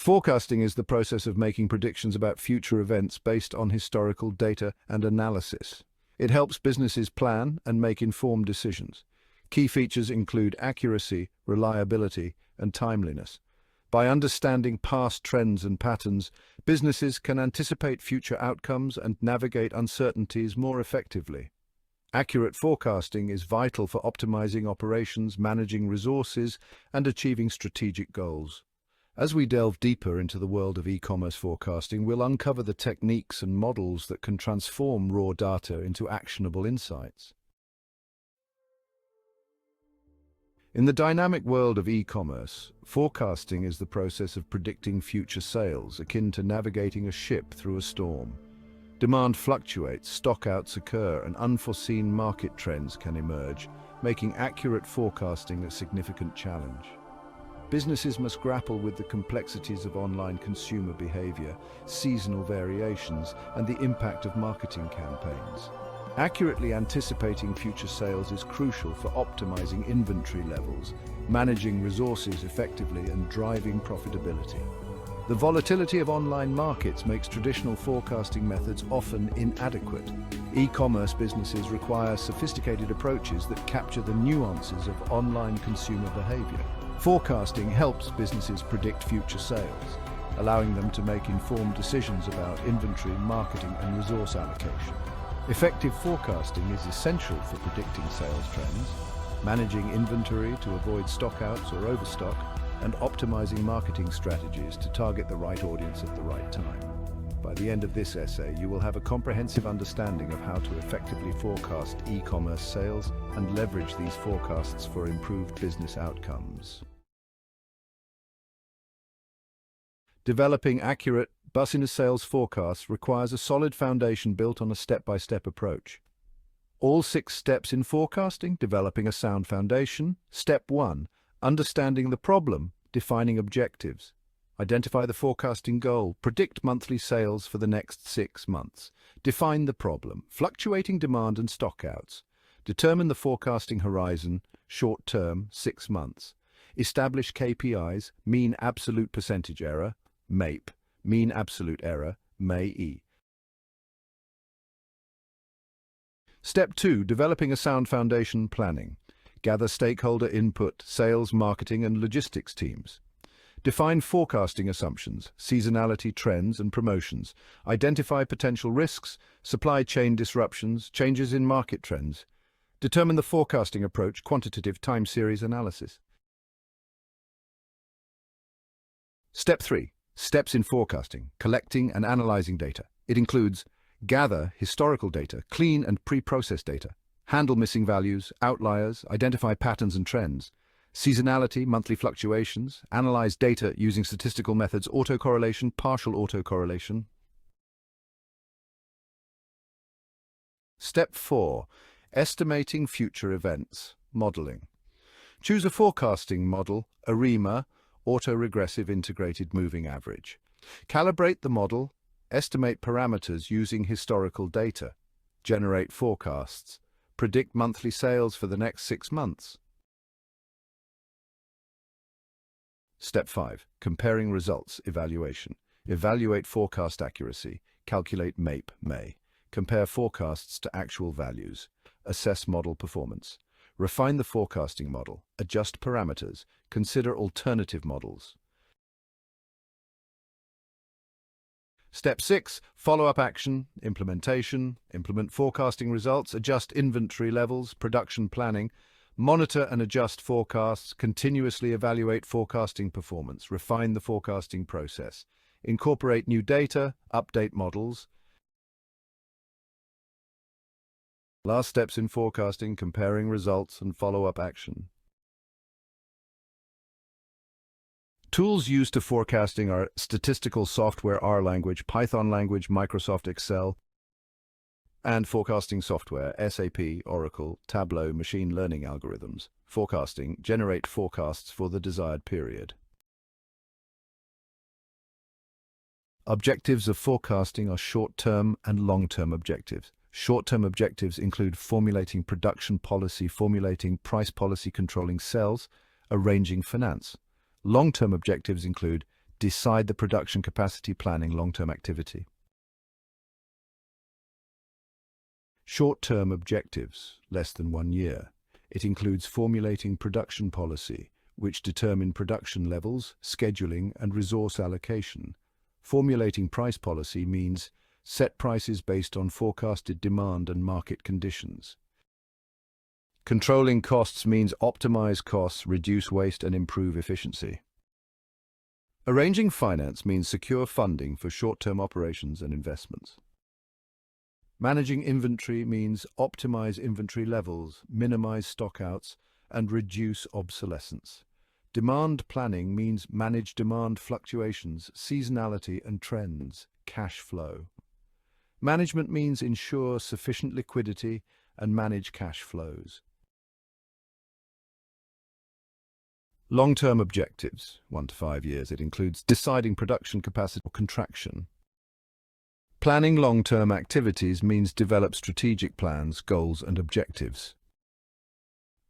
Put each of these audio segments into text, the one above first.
Forecasting is the process of making predictions about future events based on historical data and analysis. It helps businesses plan and make informed decisions. Key features include accuracy, reliability, and timeliness. By understanding past trends and patterns, businesses can anticipate future outcomes and navigate uncertainties more effectively. Accurate forecasting is vital for optimizing operations, managing resources, and achieving strategic goals. As we delve deeper into the world of e-commerce forecasting, we'll uncover the techniques and models that can transform raw data into actionable insights. In the dynamic world of e-commerce, forecasting is the process of predicting future sales, akin to navigating a ship through a storm. Demand fluctuates, stockouts occur, and unforeseen market trends can emerge, making accurate forecasting a significant challenge. Businesses must grapple with the complexities of online consumer behavior, seasonal variations, and the impact of marketing campaigns. Accurately anticipating future sales is crucial for optimizing inventory levels, managing resources effectively, and driving profitability. The volatility of online markets makes traditional forecasting methods often inadequate. E-commerce businesses require sophisticated approaches that capture the nuances of online consumer behavior. Forecasting helps businesses predict future sales, allowing them to make informed decisions about inventory, marketing, and resource allocation. Effective forecasting is essential for predicting sales trends, managing inventory to avoid stockouts or overstock, and optimizing marketing strategies to target the right audience at the right time. By the end of this essay, you will have a comprehensive understanding of how to effectively forecast e-commerce sales and leverage these forecasts for improved business outcomes. Developing accurate business sales forecasts requires a solid foundation built on a step-by-step approach. All 6 steps in forecasting, developing a sound foundation. Step 1. Understanding the problem, defining objectives. Identify the forecasting goal. Predict monthly sales for the next 6 months. Define the problem, fluctuating demand and stockouts. Determine the forecasting horizon, short term, 6 months. Establish KPIs, mean absolute percentage error, MAPE, mean absolute error, MAE. Step 2. Developing a sound foundation, planning. Gather stakeholder input, sales, marketing, and logistics teams. Define forecasting assumptions, seasonality, trends, and promotions. Identify potential risks, supply chain disruptions, changes in market trends. Determine the forecasting approach, quantitative time series analysis. Step 3. Steps in forecasting, collecting and analyzing data. It includes gather historical data, clean and pre-processed data, handle missing values, outliers, identify patterns and trends, seasonality, monthly fluctuations, analyze data using statistical methods, autocorrelation, partial autocorrelation. Step 4. Estimating future events, modeling. Choose a forecasting model, ARIMA, Autoregressive Integrated Moving Average. Calibrate the model, estimate parameters using historical data, generate forecasts, predict monthly sales for the next 6 months. Step 5. Comparing results, evaluation. Evaluate forecast accuracy, calculate MAPE, MAE. Compare forecasts to actual values, assess model performance. Refine the forecasting model, adjust parameters, consider alternative models. Step 6. Follow-up action, implementation. Implement forecasting results, adjust inventory levels, production planning. Monitor and adjust forecasts, continuously evaluate forecasting performance, refine the forecasting process. Incorporate new data, update models. Last steps in forecasting, comparing results and follow-up action. Tools used to forecasting are statistical software R language, Python language, Microsoft Excel, and forecasting software, SAP, Oracle, Tableau, machine learning algorithms. Forecasting, generate forecasts for the desired period. Objectives of forecasting are short-term and long-term objectives. Short-term objectives include formulating production policy, formulating price policy, controlling sales, arranging finance. Long-term objectives include Decide the production capacity planning long-term activity. Short-term objectives, less than 1 year. It includes formulating production policy, which determine production levels, scheduling, and resource allocation. Formulating price policy means set prices based on forecasted demand and market conditions. Controlling costs means optimize costs, reduce waste, and improve efficiency. Arranging finance means secure funding for short-term operations and investments. Managing inventory means optimize inventory levels, minimize stockouts, and reduce obsolescence. Demand planning means manage demand fluctuations, seasonality, and trends, cash flow. Management means ensure sufficient liquidity and manage cash flows. Long-term objectives, 1 to 5 years. It includes deciding production capacity or contraction. Planning long-term activities means develop strategic plans, goals, and objectives.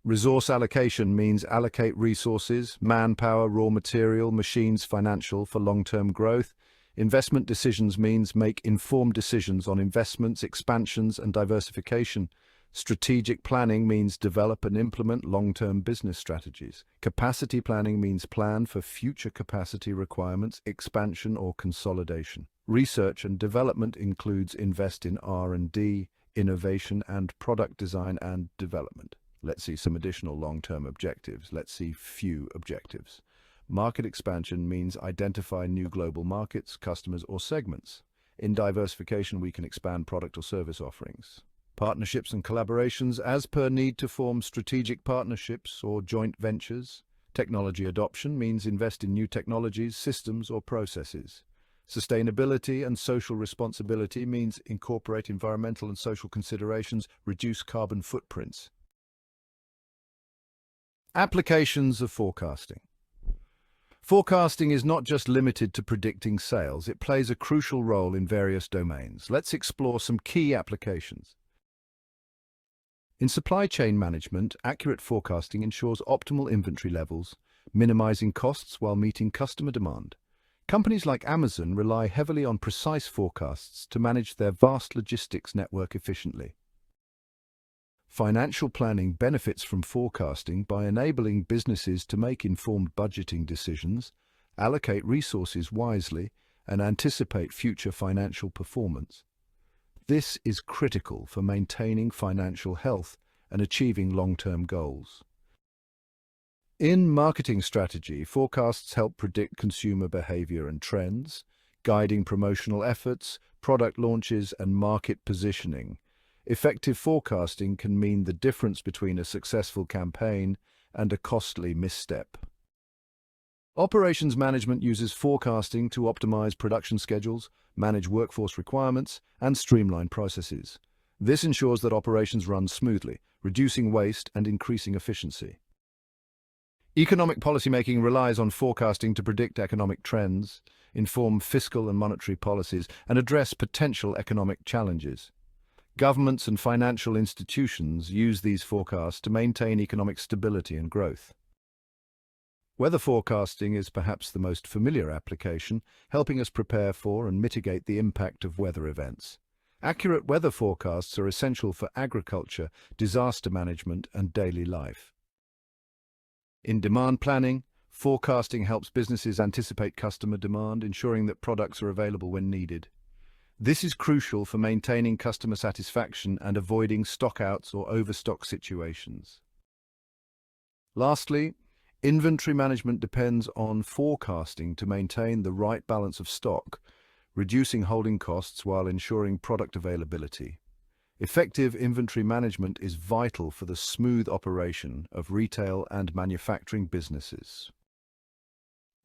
Resource allocation means allocate resources, manpower, raw material, machines, financial for long-term growth. Investment decisions means make informed decisions on investments, expansions, and diversification. Strategic planning means develop and implement long-term business strategies. Capacity planning means plan for future capacity requirements, expansion or consolidation. Research and development includes invest in R&D, innovation, and product design and development. Let's see some additional long-term objectives. Let's see few objectives. Market expansion means identify new global markets, customers, or segments. In diversification, we can expand product or service offerings. Partnerships and collaborations as per need to form strategic partnerships or joint ventures. Technology adoption means invest in new technologies, systems, or processes. Sustainability and social responsibility means incorporate environmental and social considerations, reduce carbon footprints. Applications of forecasting. Forecasting is not just limited to predicting sales, it plays a crucial role in various domains. Let's explore some key applications. In supply chain management, accurate forecasting ensures optimal inventory levels, minimizing costs while meeting customer demand. Companies like Amazon rely heavily on precise forecasts to manage their vast logistics network efficiently. Financial planning benefits from forecasting by enabling businesses to make informed budgeting decisions, allocate resources wisely, and anticipate future financial performance. This is critical for maintaining financial health and achieving long-term goals. In marketing strategy, forecasts help predict consumer behavior and trends, guiding promotional efforts, product launches, and market positioning. Effective forecasting can mean the difference between a successful campaign and a costly misstep. Operations management uses forecasting to optimize production schedules, manage workforce requirements, and streamline processes. This ensures that operations run smoothly, reducing waste and increasing efficiency. Economic policymaking relies on forecasting to predict economic trends, inform fiscal and monetary policies, and address potential economic challenges. Governments and financial institutions use these forecasts to maintain economic stability and growth. Weather forecasting is perhaps the most familiar application, helping us prepare for and mitigate the impact of weather events. Accurate weather forecasts are essential for agriculture, disaster management, and daily life. In demand planning, forecasting helps businesses anticipate customer demand, ensuring that products are available when needed. This is crucial for maintaining customer satisfaction and avoiding stockouts or overstock situations. Lastly, inventory management depends on forecasting to maintain the right balance of stock, reducing holding costs while ensuring product availability. Effective inventory management is vital for the smooth operation of retail and manufacturing businesses.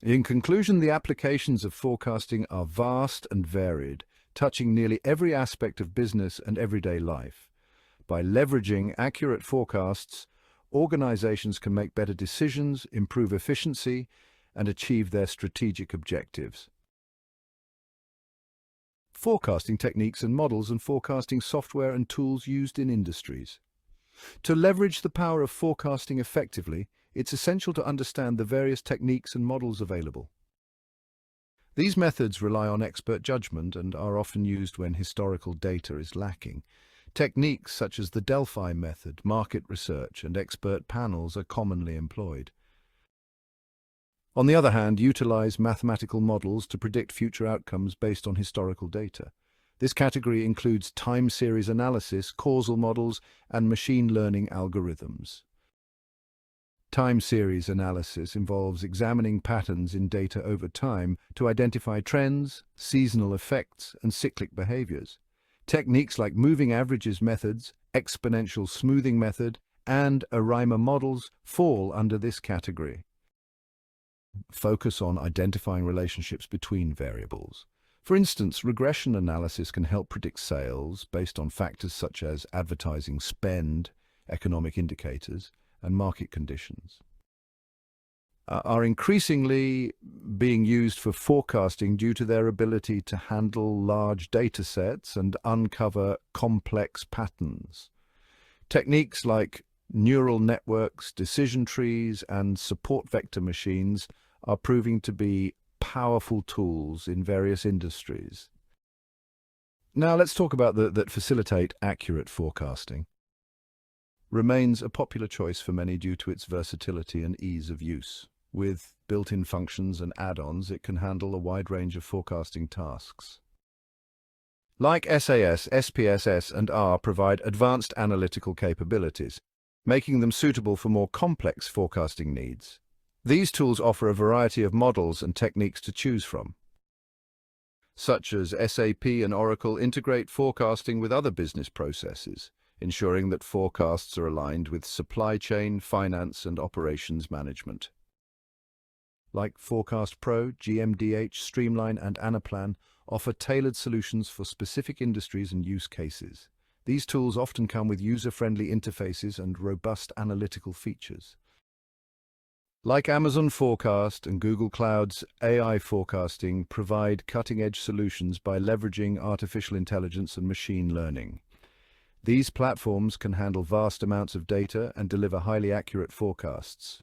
In conclusion, the applications of forecasting are vast and varied, touching nearly every aspect of business and everyday life. By leveraging accurate forecasts, organizations can make better decisions, improve efficiency, and achieve their strategic objectives. Forecasting techniques and models and forecasting software and tools used in industries. To leverage the power of forecasting effectively, it's essential to understand the various techniques and models available. These methods rely on expert judgment and are often used when historical data is lacking. Techniques such as the Delphi method, market research, and expert panels are commonly employed. On the other hand, utilize mathematical models to predict future outcomes based on historical data. This category includes time series analysis, causal models, and machine learning algorithms. Time series analysis involves examining patterns in data over time to identify trends, seasonal effects, and cyclic behaviors. Techniques like moving averages methods, exponential smoothing method, and ARIMA models fall under this category. Focus on identifying relationships between variables. For instance, regression analysis can help predict sales based on factors such as advertising spend, economic indicators, and market conditions. Are increasingly being used for forecasting due to their ability to handle large data sets and uncover complex patterns. Techniques like neural networks, decision trees, and support vector machines are proving to be powerful tools in various industries. Now let's talk about that facilitate accurate forecasting. Remains a popular choice for many due to its versatility and ease of use. With built-in functions and add-ons, it can handle a wide range of forecasting tasks. Like SAS, SPSS, and R provide advanced analytical capabilities, making them suitable for more complex forecasting needs. These tools offer a variety of models and techniques to choose from, such as SAP and Oracle integrate forecasting with other business processes, ensuring that forecasts are aligned with supply chain, finance, and operations management. Like Forecast Pro, GMDH, Streamline, and Anaplan offer tailored solutions for specific industries and use cases. These tools often come with user-friendly interfaces and robust analytical features. Like Amazon Forecast and Google Cloud's AI forecasting provide cutting-edge solutions by leveraging artificial intelligence and machine learning. These platforms can handle vast amounts of data and deliver highly accurate forecasts.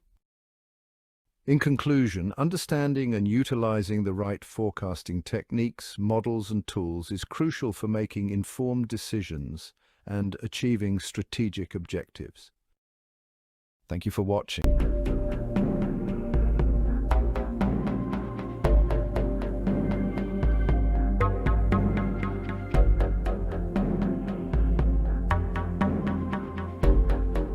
In conclusion, understanding and utilizing the right forecasting techniques, models, and tools is crucial for making informed decisions and achieving strategic objectives. Thank you for watching.